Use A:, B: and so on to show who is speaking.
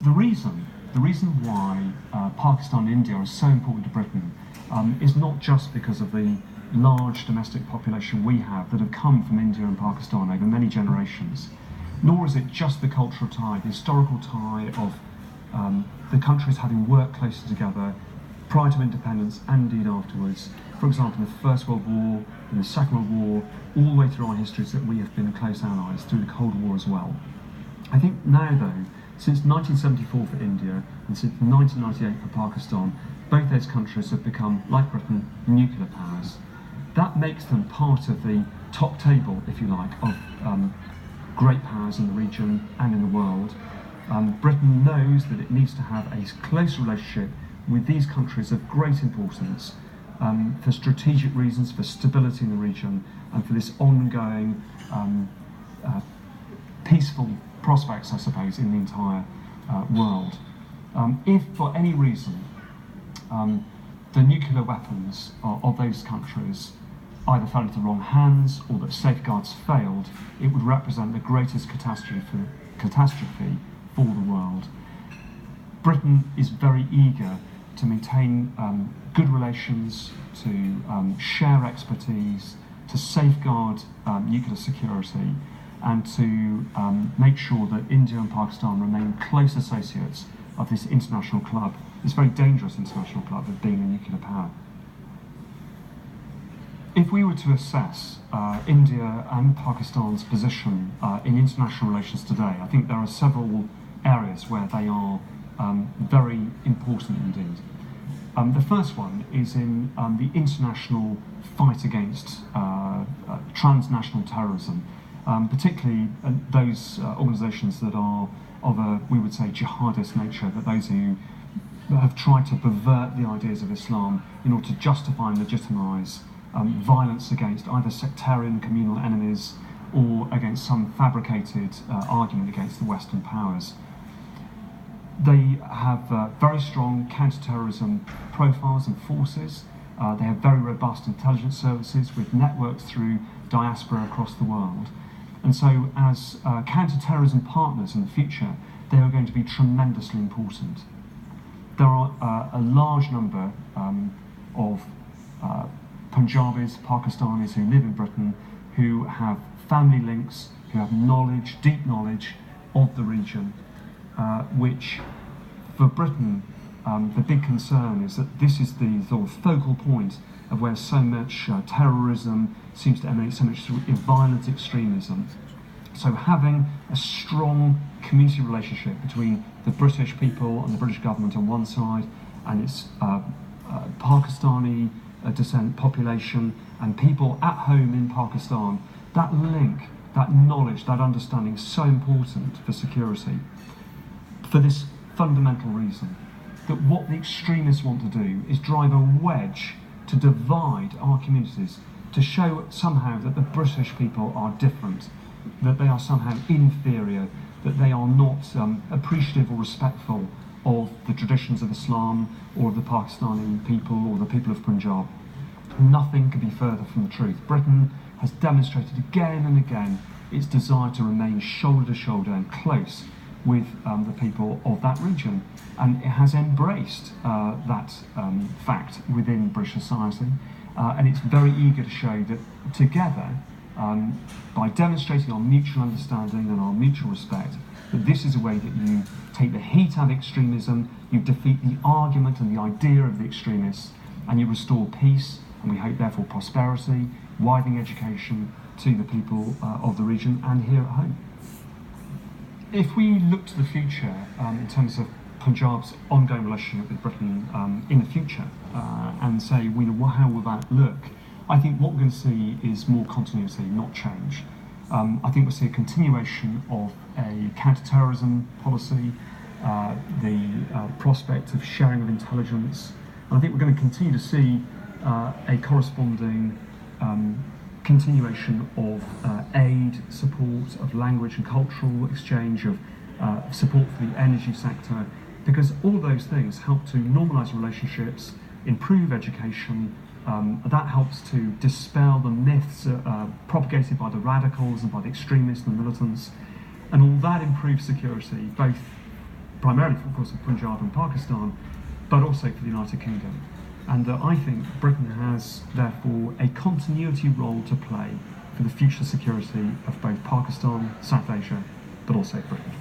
A: The reason why Pakistan and India are so important to Britain is not just because of the large domestic population we have that have come from India and Pakistan over many generations, nor is it just the cultural tie, the historical tie of the countries having worked closer together prior to independence and indeed afterwards. For example, in the First World War, in the Second World War, all the way through our histories that we have been close allies through the Cold War as well. I think now though, since 1974 for India and since 1998 for Pakistan, both those countries have become, like Britain, nuclear powers. That makes them part of the top table, if you like, of great powers in the region and in the world. Britain knows that it needs to have a close relationship with these countries of great importance for strategic reasons, for stability in the region, and for this ongoing peaceful prospects, I suppose, in the entire world. If for any reason the nuclear weapons of those countries either fell into the wrong hands or that safeguards failed, it would represent the greatest catastrophe for the world. Britain is very eager to maintain good relations, to share expertise, to safeguard nuclear security, and to make sure that India and Pakistan remain close associates of this international club, this very dangerous international club of being a nuclear power. If we were to assess India and Pakistan's position in international relations today, I think there are several areas where they are very important indeed. The first one is in the international fight against transnational terrorism, particularly those organisations that are of a, we would say, jihadist nature, that those who have tried to pervert the ideas of Islam in order to justify and legitimise violence against either sectarian communal enemies or against some fabricated argument against the Western powers. They have very strong counter-terrorism profiles and forces. They have very robust intelligence services with networks through diaspora across the world. And so as counter-terrorism partners in the future, they are going to be tremendously important. There are a large number of Punjabis, Pakistanis who live in Britain, who have family links, who have knowledge, deep knowledge of the region, which for Britain, the big concern is that this is the sort of focal point of where so much terrorism seems to emanate, so much violent extremism. So having a strong community relationship between the British people and the British government on one side and its Pakistani descent population and people at home in Pakistan, that link, that knowledge, that understanding is so important for security. For this fundamental reason, that what the extremists want to do is drive a wedge to divide our communities, to show somehow that the British people are different, that they are somehow inferior, that they are not appreciative or respectful of the traditions of Islam or of the Pakistani people or the people of Punjab. Nothing could be further from the truth. Britain has demonstrated again and again its desire to remain shoulder to shoulder and close with the people of that region, and it has embraced that fact within British society, and it's very eager to show that together, by demonstrating our mutual understanding and our mutual respect, that this is a way that you take the heat out of extremism, you defeat the argument and the idea of the extremists, and you restore peace, and we hope therefore prosperity, widening education to the people of the region and here at home. If we look to the future in terms of Punjab's ongoing relationship with Britain in the future and say, how will that look? I think what we're going to see is more continuity, not change. I think we'll see a continuation of a counter-terrorism policy, the prospect of sharing of intelligence, and I think we're going to continue to see a corresponding continuation of aid, support, of language and cultural exchange, of support for the energy sector, because all those things help to normalise relationships, improve education. That helps to dispel the myths propagated by the radicals and by the extremists and the militants, and all that improves security, both primarily, of course, for Punjab and Pakistan, but also for the United Kingdom. And I think Britain has, therefore, a continuity role to play for the future security of both Pakistan, South Asia, but also Britain.